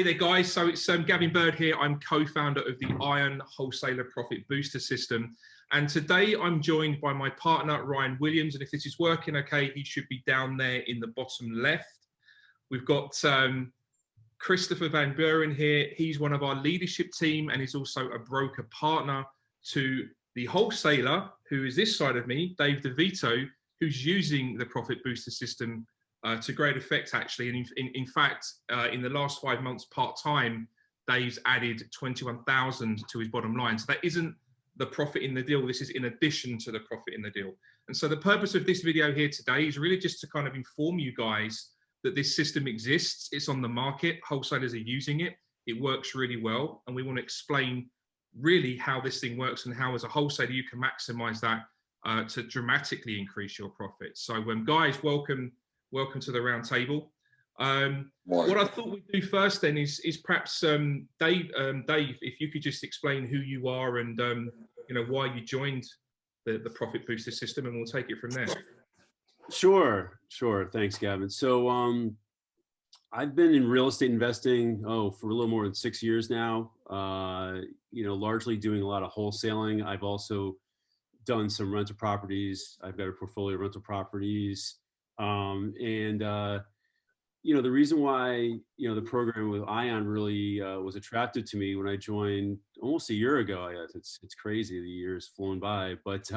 there, guys. So it's Gavin Bird here. I'm co-founder of the Iron Wholesaler Profit Booster System. And today I'm joined by my partner, Ryan Williams. And if this is working okay, he should be down there in the bottom left. We've got Christopher Van Buren here. He's one of our leadership team and he's also a broker partner to the wholesaler, who is this side of me, Dave DeVito, who's using the Profit Booster System to great effect, actually. And in fact, in the last 5 months part-time, Dave's added 21,000 to his bottom line. So that isn't the profit in the deal. This is in addition to the profit in the deal. And so the purpose of this video here today is really just to kind of inform you guys that this system exists. It's on the market. Wholesalers are using it. It works really well. And we want to explain really how this thing works and how as a wholesaler you can maximize that to dramatically increase your profits. So guys, welcome to the round table. What I thought we'd do first then is perhaps Dave, if you could just explain who you are and why you joined the Profit Booster System, and we'll take it from there. Sure. Thanks, Gavin. So I've been in real estate investing for a little more than 6 years now. Largely doing a lot of wholesaling. I've also done some rental properties. I've got a portfolio of rental properties. The reason why, the program with Ion really was attractive to me when I joined almost a year ago. It's crazy, the year's flown by, but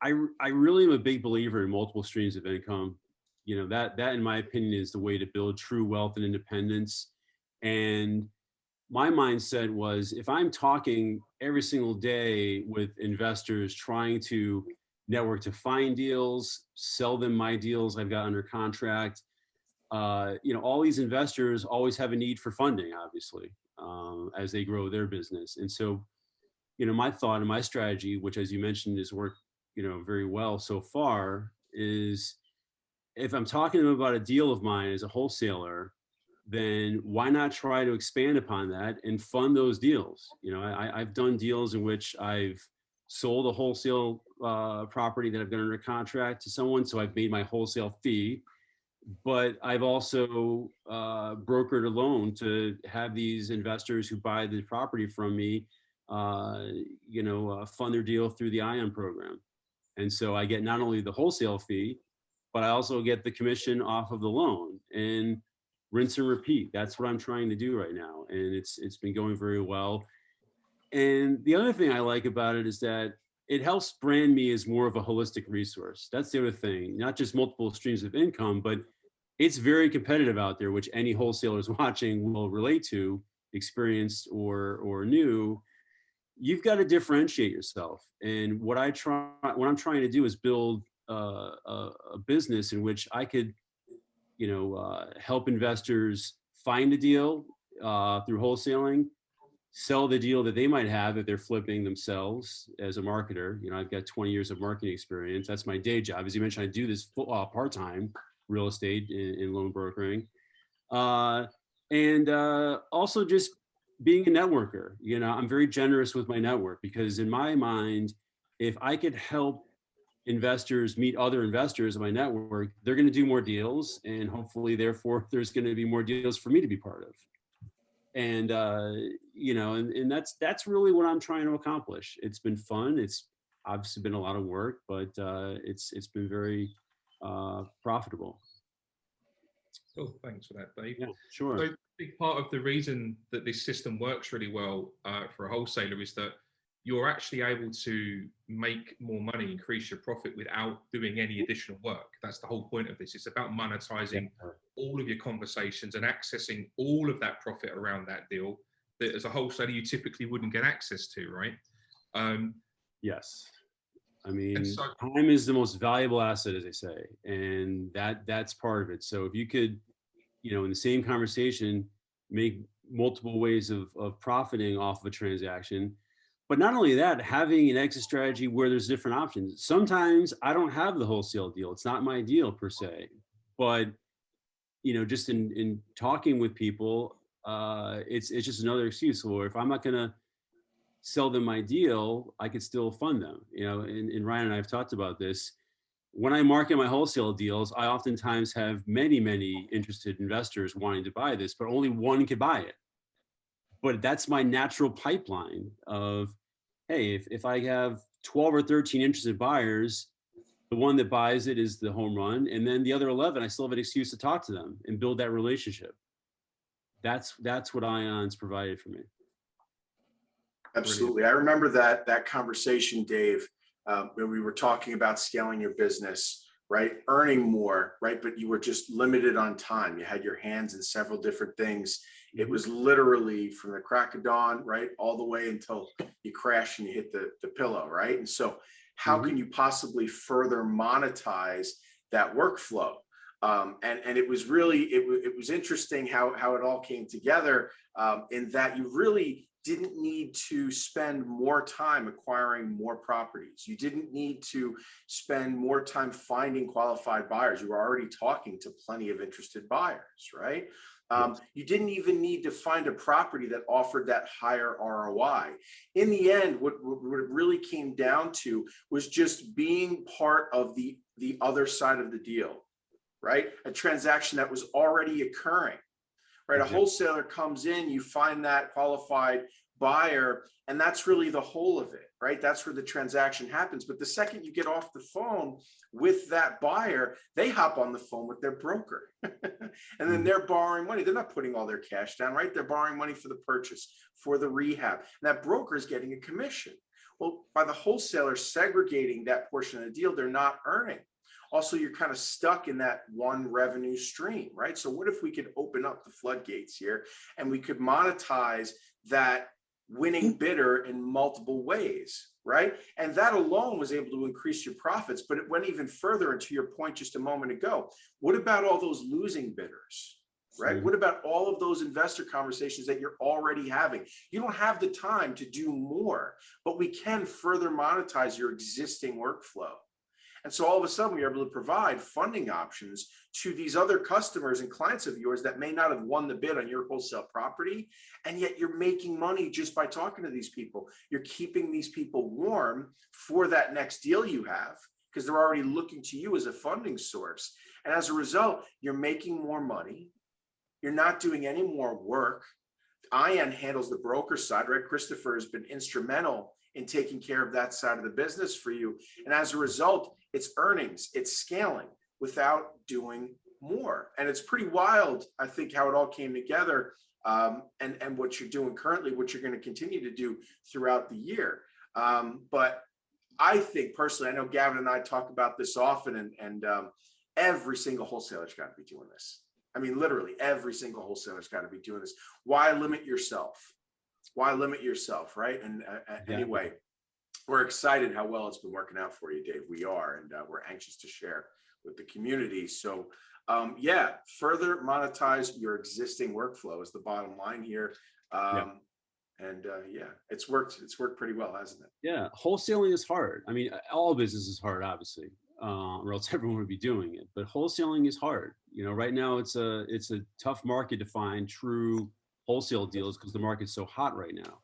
I really am a big believer in multiple streams of income. That in my opinion is the way to build true wealth and independence. And my mindset was, if I'm talking every single day with investors trying to network to find deals, sell them my deals I've got under contract, all these investors always have a need for funding, obviously, as they grow their business. And so, my thought and my strategy, which as you mentioned has worked, very well so far, is if I'm talking to them about a deal of mine as a wholesaler, then why not try to expand upon that and fund those deals? I've done deals in which I've sold a wholesale property that I've got under contract to someone, so I've made my wholesale fee, but I've also brokered a loan to have these investors who buy the property from me, fund their deal through the Ion program. And so I get not only the wholesale fee, but I also get the commission off of the loan, and rinse and repeat. That's what I'm trying to do right now. And it's been going very well. And the other thing I like about it is that it helps brand me as more of a holistic resource. That's the other thing, not just multiple streams of income, but it's very competitive out there, which any wholesalers watching will relate to, experienced or new. You've got to differentiate yourself. And what I'm trying to do is build a business in which I could, help investors find a deal through wholesaling, sell the deal that they might have if they're flipping themselves as a marketer. I've got 20 years of marketing experience. That's my day job. As you mentioned, I do this part-time, real estate in loan brokering. And also just being a networker. I'm very generous with my network, because in my mind, if I could help investors meet other investors in my network, they're going to do more deals, and hopefully therefore there's going to be more deals for me to be part of. And and that's really what I'm trying to accomplish. It's been fun. It's obviously been a lot of work, but it's been very profitable. Cool, thanks for that, Dave. Yeah, sure. So a big part of the reason that this system works really well for a wholesaler is that you're actually able to make more money, increase your profit without doing any additional work. That's the whole point of this. It's about monetizing all of your conversations and accessing all of that profit around that deal that as a wholesaler you typically wouldn't get access to, right? Yes. I mean, time is the most valuable asset, as they say, and that's part of it. So if you could, in the same conversation, make multiple ways of profiting off of a transaction. But not only that, having an exit strategy where there's different options. Sometimes I don't have the wholesale deal. It's not my deal per se, but just in talking with people, it's just another excuse. Or if I'm not going to sell them my deal, I could still fund them. And Ryan and I have talked about this. when I market my wholesale deals, I oftentimes have many, many interested investors wanting to buy this, but only one could buy it. But that's my natural pipeline of, hey, if I have 12 or 13 interested buyers, the one that buys it is the home run. And then the other 11, I still have an excuse to talk to them and build that relationship. That's what ION's provided for me. Absolutely. I remember that conversation, Dave, when we were talking about scaling your business, right? Earning more, right? But you were just limited on time. You had your hands in several different things. It was literally from the crack of dawn, right? All the way until you crash and you hit the pillow, right? And so how can you possibly further monetize that workflow? And it was really, it was interesting how it all came together, in that you really didn't need to spend more time acquiring more properties. You didn't need to spend more time finding qualified buyers. You were already talking to plenty of interested buyers, right? You didn't even need to find a property that offered that higher ROI. In the end, what it really came down to was just being part of the other side of the deal, right? A transaction that was already occurring, right? A wholesaler comes in, you find that qualified buyer, and that's really the whole of it, right? That's where the transaction happens. But the second you get off the phone with that buyer, they hop on the phone with their broker and then they're borrowing money. They're not putting all their cash down, right? They're borrowing money for the purchase, for the rehab. And that broker is getting a commission. Well, by the wholesaler segregating that portion of the deal, they're not earning. Also, you're kind of stuck in that one revenue stream, right? So what if we could open up the floodgates here and we could monetize that winning bidder in multiple ways, right? And that alone was able to increase your profits, but it went even further. And to your point just a moment ago, what about all those losing bidders, right? What about all of those investor conversations that you're already having? You don't have the time to do more, but we can further monetize your existing workflow. And so all of a sudden, we are able to provide funding options to these other customers and clients of yours that may not have won the bid on your wholesale property. And yet you're making money just by talking to these people. You're keeping these people warm for that next deal you have, because they're already looking to you as a funding source. And as a result, you're making more money. You're not doing any more work. ION handles the broker side, right? Christopher has been instrumental in taking care of that side of the business for you. And as a result, it's earnings, it's scaling without doing more. And it's pretty wild, I think, how it all came together, and what you're doing currently, what you're going to continue to do throughout the year. But I think personally, I know Gavin and I talk about this often, and every single wholesaler's got to be doing this. I mean, literally every single wholesaler's got to be doing this. Why limit yourself? Why limit yourself, right? And anyway, we're excited how well it's been working out for you, Dave. We are, and we're anxious to share with the community. So yeah, further monetize your existing workflow is the bottom line here. And yeah, it's worked pretty well, hasn't it? Yeah, wholesaling is hard. I mean, all business is hard, obviously, or else everyone would be doing it. But wholesaling is hard. You know, right now it's a tough market to find true wholesale deals because the market's so hot right now.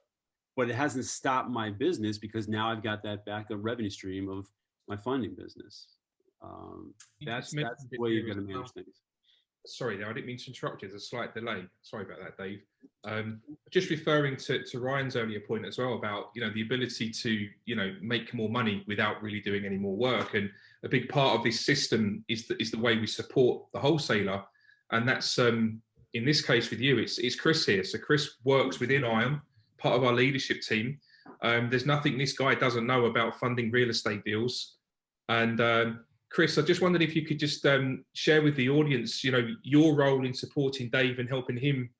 But it hasn't stopped my business because now I've got that backup revenue stream of my funding business. That's the way you've got to manage things. Sorry, I didn't mean to interrupt you. There's a slight delay. Sorry about that, Dave. Just referring to Ryan's earlier point as well about, you know, the ability to, you know, make more money without really doing any more work. And a big part of this system is the way we support the wholesaler. And that's, in this case with you, it's Chris here. So Chris works within ION, part of our leadership team. There's nothing this guy doesn't know about funding real estate deals. And Chris, I just wondered if you could just share with the audience, you know, your role in supporting Dave and helping him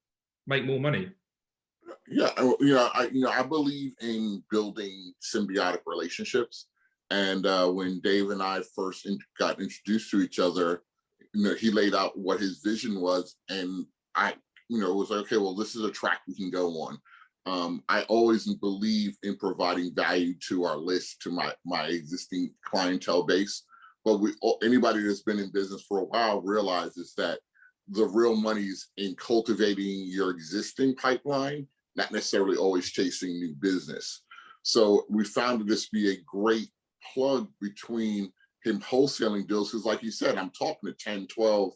make more money. Yeah, I believe in building symbiotic relationships. And when Dave and I first got introduced to each other, you know, he laid out what his vision was, and I, you know, was like, okay, well, this is a track we can go on. I always believe in providing value to our list, to my existing clientele base. But anybody that's been in business for a while realizes that the real money's in cultivating your existing pipeline, not necessarily always chasing new business. So we found this to be a great plug between him wholesaling deals, because like you said, I'm talking to 10, 12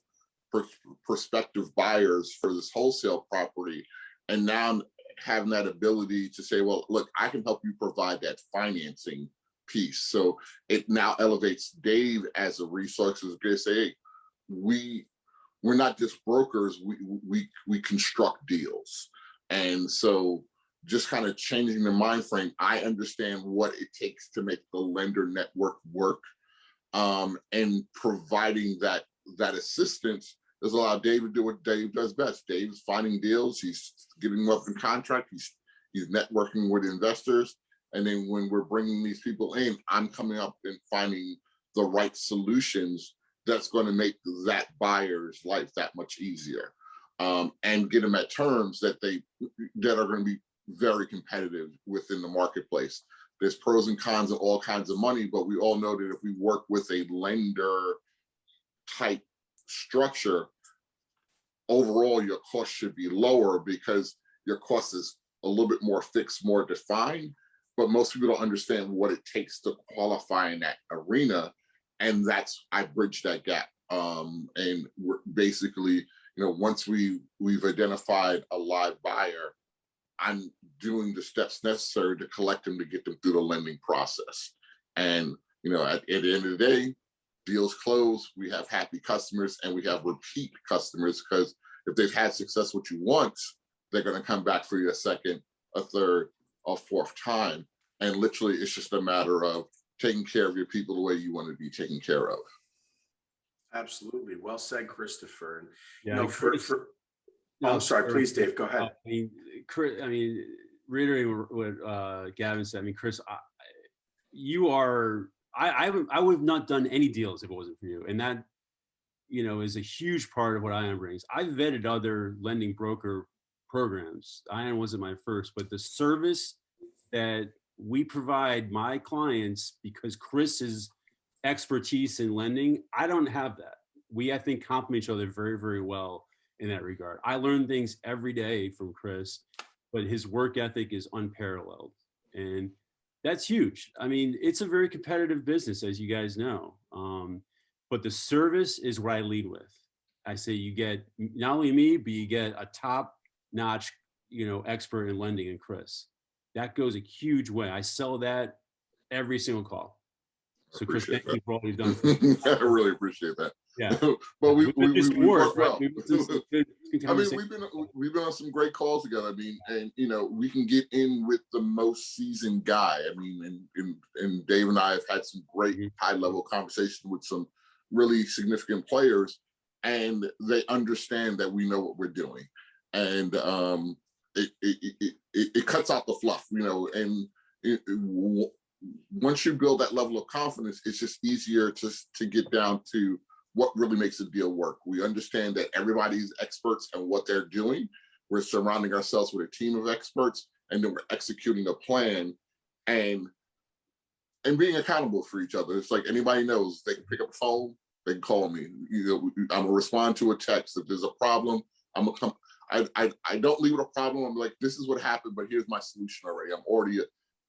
prospective buyers for this wholesale property. And now having that ability to say, well, look, I can help you provide that financing piece. So it now elevates Dave as a resource. To say, hey, we're not just brokers, we construct deals. And so just kind of changing the mind frame, I understand what it takes to make the lender network work, and providing that assistance has allowed Dave to do what Dave does best. Dave's finding deals, he's getting them up in contract, he's networking with investors. And then when we're bringing these people in, I'm coming up and finding the right solutions that's going to make that buyer's life that much easier, and get them at terms that are going to be very competitive within the marketplace. There's pros and cons of all kinds of money, but we all know that if we work with a lender type structure, overall your cost should be lower because your cost is a little bit more fixed, more defined. But most people don't understand what it takes to qualify in that arena, and I bridge that gap. And we're basically, once we've identified a live buyer, I'm doing the steps necessary to collect them to get them through the lending process. And at the end of the day, deals close, we have happy customers and we have repeat customers, because if they've had success with you once, they're going to come back for you a second, a third, a fourth time. And literally, it's just a matter of taking care of your people the way you want to be taken care of. Absolutely. Well said, Christopher. And I'm sorry, please, Dave, go ahead. Chris, reiterating what Gavin said, Chris, you are, I would have not done any deals if it wasn't for you. And that, is a huge part of what ION brings. I've vetted other lending broker programs. ION wasn't my first, but the service that we provide my clients, because Chris's expertise in lending, I don't have that. We, I think, complement each other very, very well in that regard. I learn things every day from Chris, but his work ethic is unparalleled. And that's huge. It's a very competitive business, as you guys know. But the service is what I lead with. I say you get not only me, but you get a top-notch, expert in lending in Chris. That goes a huge way. I sell that every single call. So Chris, thank you for all you've done for me. I really appreciate that. Yeah. But we work well. We've been on some great calls together. And we can get in with the most seasoned guy. And Dave and I have had some great high-level conversations with some really significant players, and they understand that we know what we're doing. And it cuts out the fluff, and once you build that level of confidence, it's just easier to get down to what really makes a deal work. We understand that everybody's experts and what they're doing. We're surrounding ourselves with a team of experts, and then we're executing a plan and being accountable for each other. It's like anybody knows they can pick up the phone, they can call me. I'm gonna respond to a text. If there's a problem, I'm gonna come. I don't leave with a problem. I'm like, this is what happened, but here's my solution already. I'm already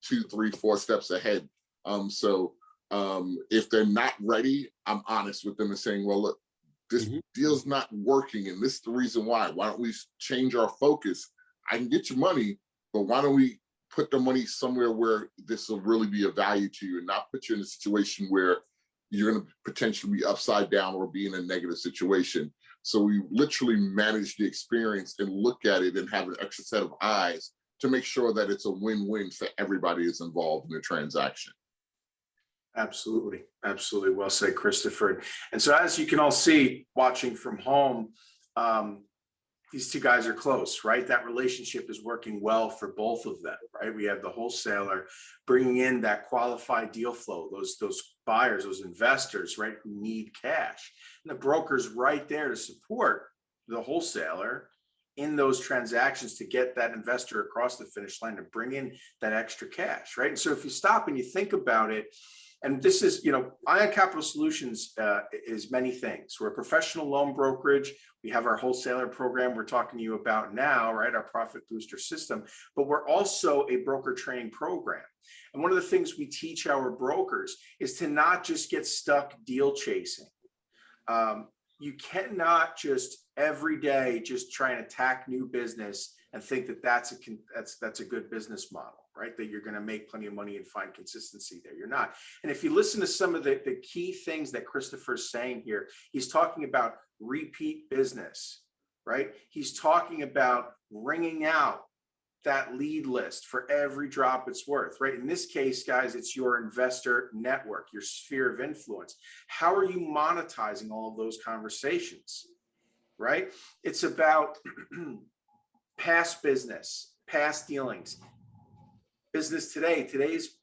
2, 3, 4 steps ahead. So if they're not ready, I'm honest with them and saying, well, look, this deal's not working, and this is the reason why. Why don't we change our focus? I can get you money, but why don't we put the money somewhere where this will really be of value to you, and not put you in a situation where you're going to potentially be upside down or be in a negative situation. So we literally manage the experience and look at it and have an extra set of eyes to make sure that it's a win-win for everybody who's involved in the transaction. Absolutely. Absolutely. Well said, Christopher. And so as you can all see, watching from home, these two guys are close, right? That relationship is working well for both of them, right? We have the wholesaler bringing in that qualified deal flow, those buyers, those investors, right, who need cash. And the broker's right there to support the wholesaler in those transactions to get that investor across the finish line, to bring in that extra cash, right? And so if you stop and you think about it, And this is, you know, Ion Capital Solutions is many things. We're a professional loan brokerage. We have our wholesaler program we're talking to you about now, right? Our profit booster system, but we're also a broker training program. And one of the things we teach our brokers is to not just get stuck deal chasing. You cannot just every day just try and attack new business and think that that's a good business model, right? That you're going to make plenty of money and find consistency there. You're not. And if you listen to some of the key things that Christopher's saying here, he's talking about repeat business, right? He's talking about ringing out that lead list for every drop it's worth, right? In this case, guys, it's your investor network, your sphere of influence. How are you monetizing all of those conversations, right? It's about past business, past dealings, business today, today's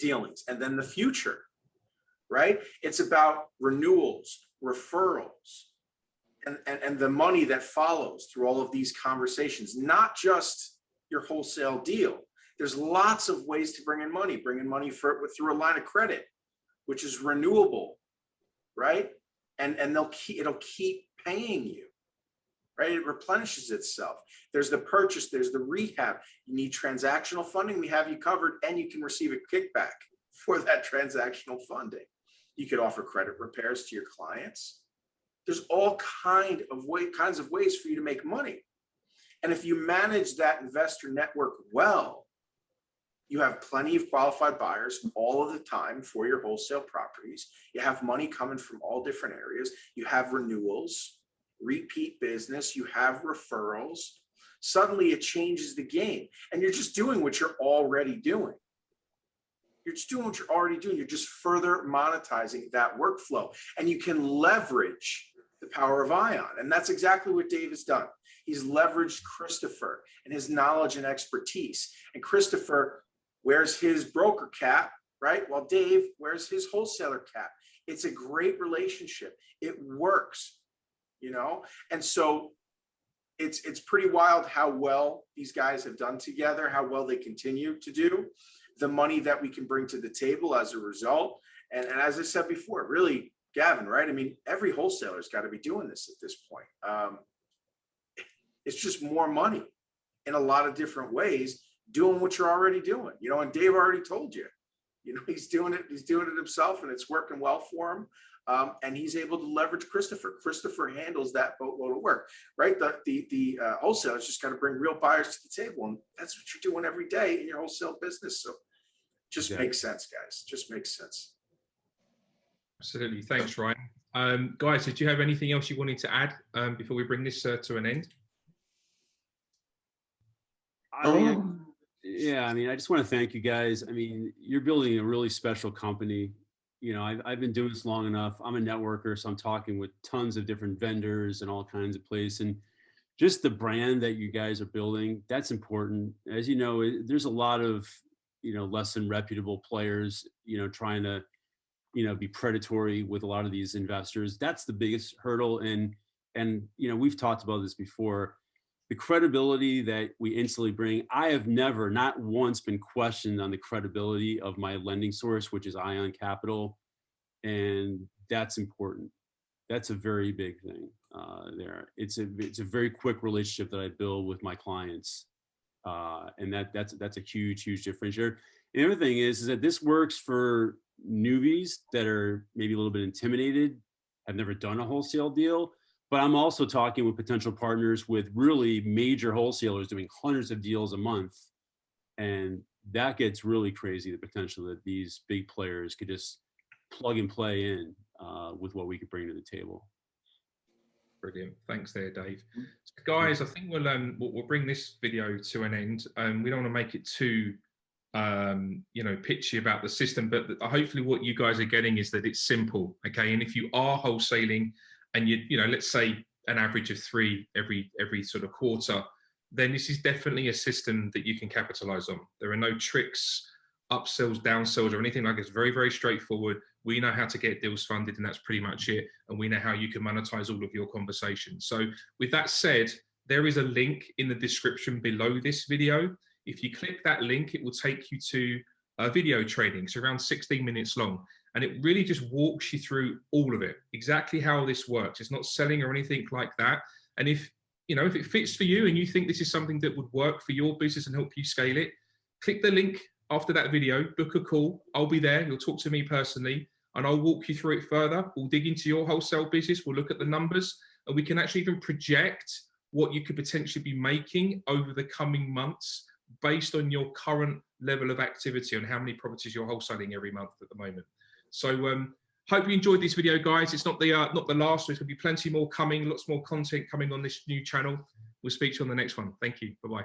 dealings, and then the future, right? It's about renewals, referrals, and the money that follows through all of these conversations, not just your wholesale deal. There's lots of ways to bring in money through a line of credit, which is renewable, right? And it'll keep paying you, right? It replenishes itself. There's the purchase, there's the rehab. You need transactional funding, we have you covered, and you can receive a kickback for that transactional funding. You could offer credit repairs to your clients. There's all kinds of ways for you to make money. And if you manage that investor network well, you have plenty of qualified buyers all of the time for your wholesale properties. You have money coming from all different areas. You have renewals, repeat business, you have referrals. Suddenly it changes the game, and you're just doing what you're already doing. You're just doing what you're already doing. You're just further monetizing that workflow, and you can leverage the power of Ion. And that's exactly what Dave has done. He's leveraged Christopher and his knowledge and expertise. And Christopher wears his broker cap, right? While Dave wears his wholesaler cap. It's a great relationship. It works, you know? And so it's pretty wild how well these guys have done together, how well they continue to do, the money that we can bring to the table as a result. And as I said before, really, Gavin, right? I mean, every wholesaler's got to be doing this at this point. It's just more money in a lot of different ways, doing what you're already doing, you know, and Dave already told you, you know, he's doing it himself, and it's working well for him. And he's able to leverage Christopher. Christopher handles that boatload of work, right? The wholesalers just got to bring real buyers to the table, and that's what you're doing every day in your wholesale business. So just makes sense, guys. Just makes sense. Absolutely. Thanks, Ryan. Guys, did you have anything else you wanted to add before we bring this to an end? Yeah, I mean, I just want to thank you guys. I mean, you're building a really special company. You know, I've been doing this long enough. I'm a networker, so I'm talking with tons of different vendors and all kinds of places. And just the brand that you guys are building, that's important. As you know, there's a lot of, you know, less than reputable players, you know, trying to, you know, be predatory with a lot of these investors. That's the biggest hurdle. And, you know, we've talked about this before. The credibility that we instantly bring, I have never, not once, been questioned on the credibility of my lending source, which is Ion Capital. And that's important. That's a very big thing there. It's a very quick relationship that I build with my clients. And that's a huge differentiator. And the other thing is that this works for newbies that are maybe a little bit intimidated, have never done a wholesale deal. But I'm also talking with potential partners with really major wholesalers doing hundreds of deals a month. And that gets really crazy, the potential that these big players could just plug and play in with what we could bring to the table. Brilliant. Thanks there, Dave. So guys, I think we'll bring this video to an end. We don't want to make it too you know, pitchy about the system, but hopefully what you guys are getting is that it's simple. Okay. And if you are wholesaling, and you know, let's say an average of 3 every sort of quarter, then this is definitely a system that you can capitalize on. There are no tricks, upsells, downsells, or anything like that. It's very, very straightforward. We know how to get deals funded, and that's pretty much it. And we know how you can monetize all of your conversations. So with that said, there is a link in the description below this video. If you click that link, it will take you to video training. It's around 16 minutes long. And it really just walks you through all of it, exactly how this works. It's not selling or anything like that. And if it fits for you and you think this is something that would work for your business and help you scale it, click the link after that video, book a call. I'll be there. You'll talk to me personally and I'll walk you through it further. We'll dig into your wholesale business. We'll look at the numbers and we can actually even project what you could potentially be making over the coming months based on your current level of activity and how many properties you're wholesaling every month at the moment. So hope you enjoyed this video, guys. It's not the last. There's going to be plenty more coming, lots more content coming on this new channel. We'll speak to you on the next one. Thank you. Bye-bye.